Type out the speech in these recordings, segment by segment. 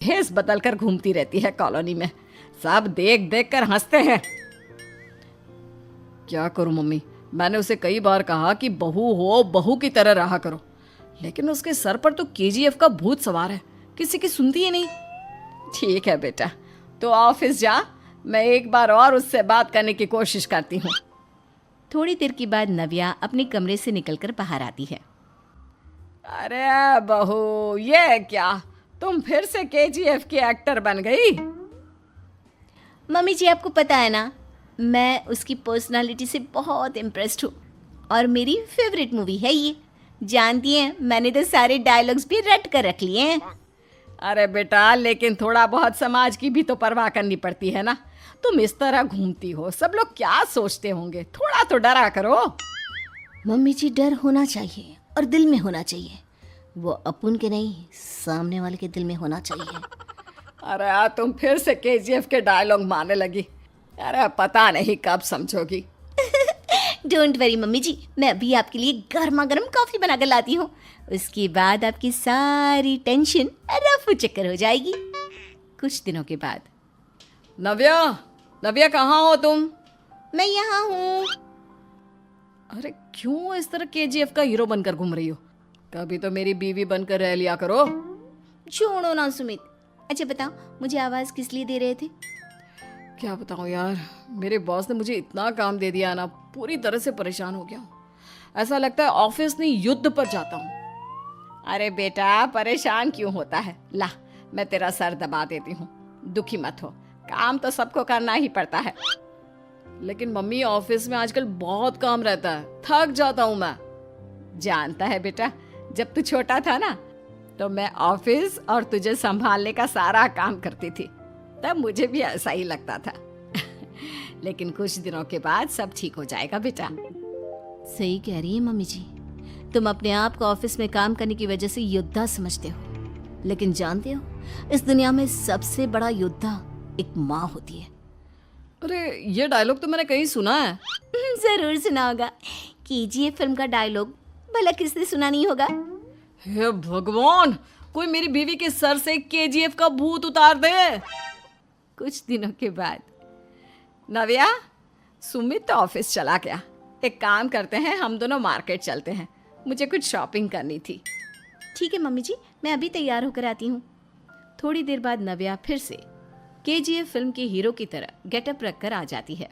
भेस बदल कर घूमती रहती है कॉलोनी में। सब देख देख कर हंसते हैं। क्या करूं मम्मी, मैंने उसे कई बार कहा कि बहू हो, बहू की तरह रहा करो, लेकिन उसके सर पर तो केजीएफ का भूत सवार है, किसी की सुनती ही नहीं। ठीक है बेटा, तो ऑफिस जा, मैं एक बार और उससे बात करने की कोशिश करती हूँ। थोड़ी देर के बाद नव्या अपने कमरे से निकलकर बाहर आती है। अरे बहू, ये क्या, तुम फिर से केजीएफ की एक्टर बन गई? मम्मी जी, आपको पता है ना, मैं उसकी पर्सनालिटी से बहुत इम्प्रेस्ड हूँ और मेरी फेवरेट मूवी है ये। जानती हैं, मैंने तो सारे डायलॉग्स भी रट कर रख लिए हैं। अरे बेटा, लेकिन थोड़ा बहुत समाज की भी तो परवाह करनी पड़ती है ना। तुम इस तरह घूमती हो, सब लोग क्या सोचते होंगे, थोड़ा तो डरा करो। मम्मी जी, डर होना चाहिए और दिल में होना चाहिए। वो अपन के नहीं, सामने वाले के दिल में होना चाहिए। अरे तुम फिर से केजीएफ के डायलॉग मारने लगी। अरे पता नहीं कब समझोगी। डोंट वरी मम्मी जी, मैं अभी आपके लिए गर्मा गर्म कॉफी बनाकर लाती हूँ। उसके बाद आपकी सारी टेंशन रफू चक्कर हो जाएगी। कुछ दिनों के बाद। नव्या, नव्या कहाँ हो तुम? मैं यहाँ हूँ। अरे क्यों इस तरह केजीएफ का हीरो बनकर घूम रही हो? कभी तो मेरी बीवी बनकर रह लिया करो। छोड़ो ना सुमित। अच्छा बताओ, मुझे आवाज़ किस लिए दे रहे थे? क्या बताऊँ यार, मेरे बॉस ने मुझे इतना काम दे दिया ना, पूरी तरह से परेशान हो गया हूँ। ऐसा लगता है ऑफिस नहीं, युद्ध पर जाता हूँ। अरे बेटा, परेशान क्यों होता है? ला, मैं तेरा सर दबा देती हूँ, दुखी मत हो, काम तो सबको करना ही पड़ता है। लेकिन मम्मी, ऑफिस में आजकल बहुत काम रहता है, थक जाता हूँ मैं। जानता है बेटा, जब तू छोटा था ना, तो मैं ऑफिस और तुझे संभालने का सारा काम करती थी, तब मुझे भी ऐसा ही लगता था। लेकिन कुछ दिनों के बाद सब ठीक हो जाएगा बेटा। सही कह रही है मम्मी जी, तुम अपने आप को ऑफिस में काम करने की वजह से योद्धा समझते हो, लेकिन जानते हो, इस दुनिया में सबसे बड़ा योद्धा एक माँ होती है। अरे ये डायलॉग तो मैंने कहीं सुना है। जरूर सुना होगा, केजीएफ फिल्म का डायलॉग, भला किसने सुना नहीं होगा। हे भगवान, कोई मेरी बीवी के सर से केजीएफ का भूत उतार दे। कुछ दिनों के बाद। नव्या, सुमित तो ऑफिस चला गया, एक काम करते हैं, हम दोनों मार्केट चलते हैं, मुझे कुछ शॉपिंग करनी थी। ठीक है मम्मी जी, मैं अभी तैयार होकर आती हूँ। थोड़ी देर बाद नव्या फिर से केजीएफ फिल्म के हीरो की तरह गेटअप रखकर आ जाती है।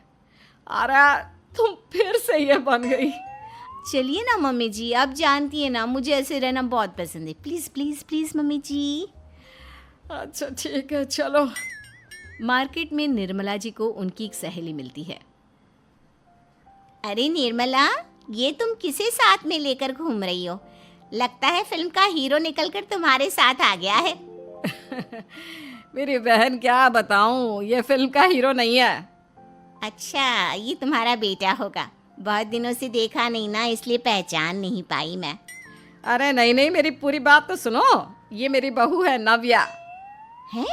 अरे तुम फिर से ये बन गई। चलिए ना मम्मी जी, आप जानती है ना, मुझे ऐसे रहना बहुत पसंद है। प्लीज प्लीज प्लीज मम्मी जी। अच्छा ठीक है, चलो। मार्केट में निर्मला जी को उनकी एक सहेली मिलती है। अरे निर्मला, ये तुम किसे साथ में लेकर घूम रही हो? लगता है फिल्म का हीरो निकलकर तुम्हारे साथ आ गया है। मेरी बहन, क्या बताऊं, ये फिल्म का हीरो नहीं है। अच्छा, ये तुम्हारा बेटा होगा। बहुत दिनों से देखा नहीं ना, इसलिए पहचान नहीं पाई मैं। अरे नहीं नहीं, मेरी पूरी बात तो सुनो, ये मेरी बहू है नव्या। है?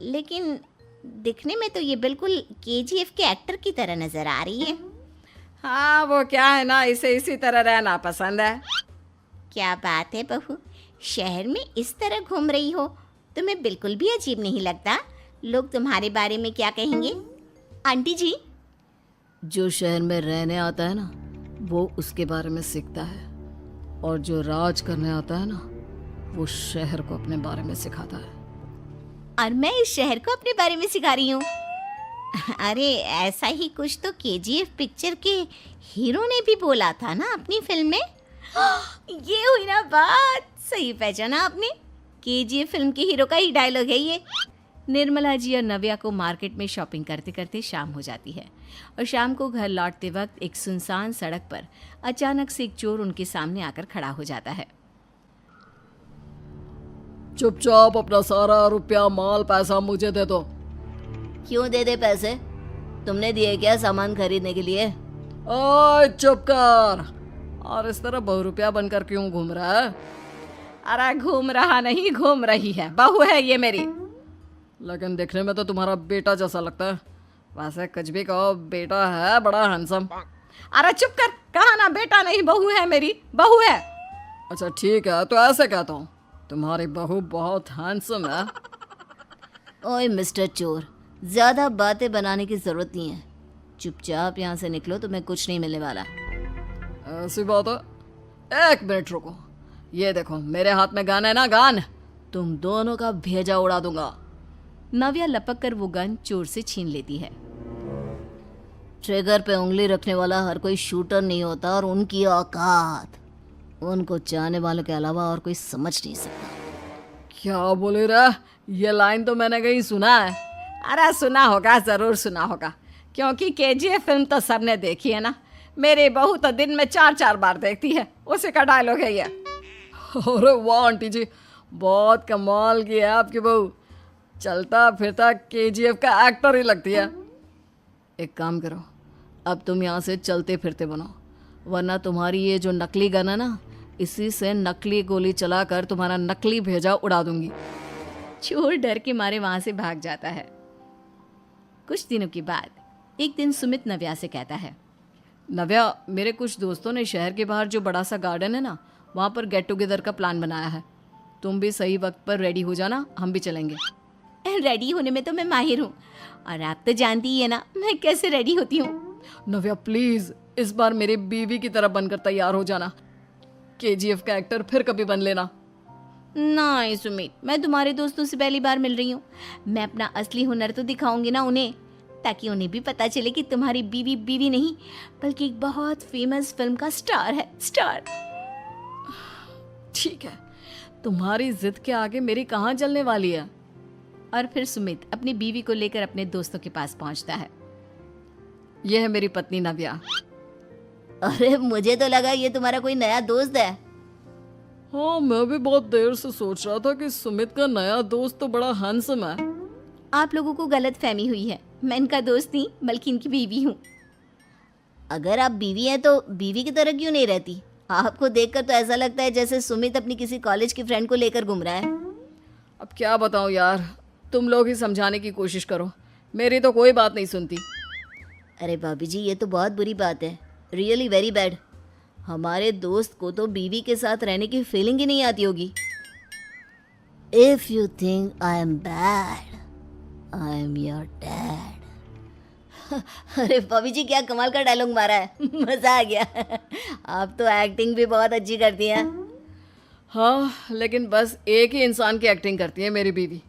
लेकिन दिखने में तो ये बिल्कुल केजीएफ के एक्टर की तरह नजर आ रही है। हाँ, वो क्या है ना, इसे इसी तरह रहना पसंद है। क्या बात है बहू, शहर में इस तरह घूम रही हो, तुम्हें बिल्कुल भी अजीब नहीं लगता? लोग तुम्हारे बारे में क्या कहेंगे? आंटी जी, जो शहर में रहने आता है ना, वो उसके बारे में सीखता है, और जो राज करने आता है ना, वो शहर को अपने बारे में सिखाता है। और मैं इस शहर को अपने बारे में सिखा रही हूँ। अरे ऐसा ही कुछ तो केजीएफ पिक्चर के हीरो ने भी बोला था ना अपनी फिल्म में। ये हुई ना बात, सही पहचाना आपने, केजीएफ फिल्म के हीरो का ही डायलॉग है ये। निर्मला जी और नव्या को मार्केट में शॉपिंग करते करते शाम हो जाती है और शाम को घर लौटते वक्त एक सुनसान सड़क पर अचानक से एक चोर उनके सामने आकर खड़ा हो जाता है। चुपचाप अपना सारा रुपया, माल, पैसा मुझे दे दो। क्यों दे दे पैसे? तुमने दिए क्या सामान खरीदने के लिए? ओए चुप कर। और इस तरह बहुरुपया बनकर क्यों घूम रहा है? अरे घूम रहा नहीं, घूम रही है, बहू है ये मेरी। लेकिन देखने में तो तुम्हारा बेटा जैसा लगता है। वैसे कुछ भी कहो, बेटा है बड़ा हैंडसम। अरे चुप कर, कहा ना बेटा नहीं, बहू है मेरी, बहू है। अच्छा ठीक है, तो ऐसे कहता हूँ, तुम्हारी बहू बहुत हैंडसम है। ओए मिस्टर चोर, ज्यादा बातें बनाने की जरूरत नहीं है। चुपचाप यहाँ से निकलो, तुम्हें कुछ नहीं मिलने वाला। ऐसी बात है, एक मिनट रुको। ये देखो मेरे हाथ में गन है ना, गन, तुम दोनों का भेजा उड़ा दूंगा। नव्या लपक कर वो गन चोर से छीन लेती है। ट्रिगर पे उंगली रखने वाला हर कोई शूटर नहीं होता, और उनकी औकात उनको चाहने वालों के अलावा और कोई समझ नहीं सकता। क्या बोले रे? ये लाइन तो मैंने कहीं सुना है। अरे सुना होगा, जरूर सुना होगा, क्योंकि केजीएफ फिल्म तो सबने देखी है ना। मेरी बहू तो दिन में 4-4 बार देखती है, उसी का डायलॉग है ये। अरे वाह आंटी जी, बहुत कमाल की है आपकी बहू। चलता फिरता केजीएफ का एक्टर ही लगती है। एक काम करो, अब तुम यहाँ से चलते फिरते बनो, वरना तुम्हारी ये जो नकली गन है ना, इसी से नकली गोली चलाकर तुम्हारा नकली भेजा उड़ा दूंगी। चोर डर के मारे वहां से भाग जाता है। कुछ दिनों के बाद एक दिन सुमित नव्या से कहता है, नव्या, मेरे कुछ दोस्तों ने शहर के बाहर जो बड़ा सा गार्डन है ना, वहाँ पर गेट टुगेदर का प्लान बनाया है। तुम भी सही वक्त पर रेडी हो जाना, हम भी चलेंगे। रेडी होने में तो मैं माहिर हूँ, और आप तो जानती ही है ना मैं कैसे रेडी होती हूँ। नव्या प्लीज, इस बार मेरी बीवी की तरह बनकर तैयार हो जाना। केजीएफ का एक्टर फिर कभी बन लेना। नहीं सुमित, मैं तुम्हारे दोस्तों से पहली बार मिल रही हूँ। मैं अपना असली हुनर तो दिखाऊंगी ना उन्हें, ताकि उन्हें भी पता चले कि तुम्हारी बीवी बीवी नहीं, बल्कि एक बहुत फेमस फिल्म का स्टार है, स्टार। ठीक है, तुम्हारी जिद के आगे मेरी कहाँ चलने वाली है। और फिर सुमित अपनी बीवी को लेकर अपने दोस्तों के पास पहुंचता है। यह है मेरी पत्नी नव्या। अरे मुझे तो लगा ये तुम्हारा कोई नया दोस्त है। हाँ, मैं भी बहुत देर से सोच रहा था कि सुमित का नया दोस्त तो बड़ा हैंडसम है। आप लोगों को गलत फहमी हुई है, मैं इनका दोस्त नहीं बल्कि इनकी बीवी हूँ। अगर आप बीवी हैं तो बीवी की तरह क्यों नहीं रहती? आपको देखकर तो ऐसा लगता है जैसे सुमित अपनी किसी कॉलेज की फ्रेंड को लेकर घूम रहा है। अब क्या बताऊँ यार, तुम लोग ही समझाने की कोशिश करो, मेरी तो कोई बात नहीं सुनती। अरे भाभी जी, ये तो बहुत बुरी बात है, रियली वेरी बैड। हमारे दोस्त को तो बीवी के साथ रहने की फीलिंग ही नहीं आती होगी। If you think I am bad, I am your dad. अरे भाभी जी, क्या कमाल का डायलॉग मारा है, मजा आ गया। आप तो एक्टिंग भी बहुत अच्छी करती हैं। हाँ, लेकिन बस एक ही इंसान की एक्टिंग करती है मेरी बीवी,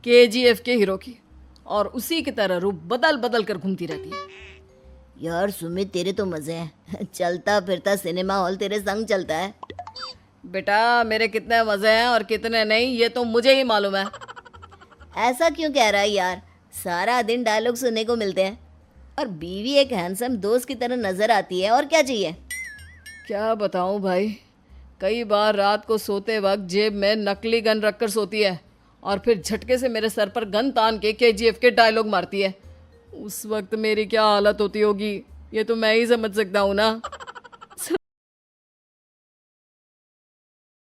केजीएफ के हीरो की, और उसी की तरह रूप बदल बदल कर घूमती रहती है। यार सुमित, तेरे तो मजे हैं, चलता फिरता सिनेमा हॉल तेरे संग चलता है। बेटा, मेरे कितने मजे हैं और कितने नहीं ये तो मुझे ही मालूम है। ऐसा क्यों कह रहा है यार, सारा दिन डायलॉग सुनने को मिलते हैं, और बीवी एक हैंडसम दोस्त की तरह नजर आती है, और क्या चाहिए। क्या बताऊं भाई, कई बार रात को सोते वक्त जेब में नकली गन रखकर सोती है, और फिर झटके से मेरे सर पर गन तान के केजीएफ के डायलॉग मारती है। उस वक्त मेरी क्या हालत होती होगी, ये तो मैं ही समझ सकता हूँ ना।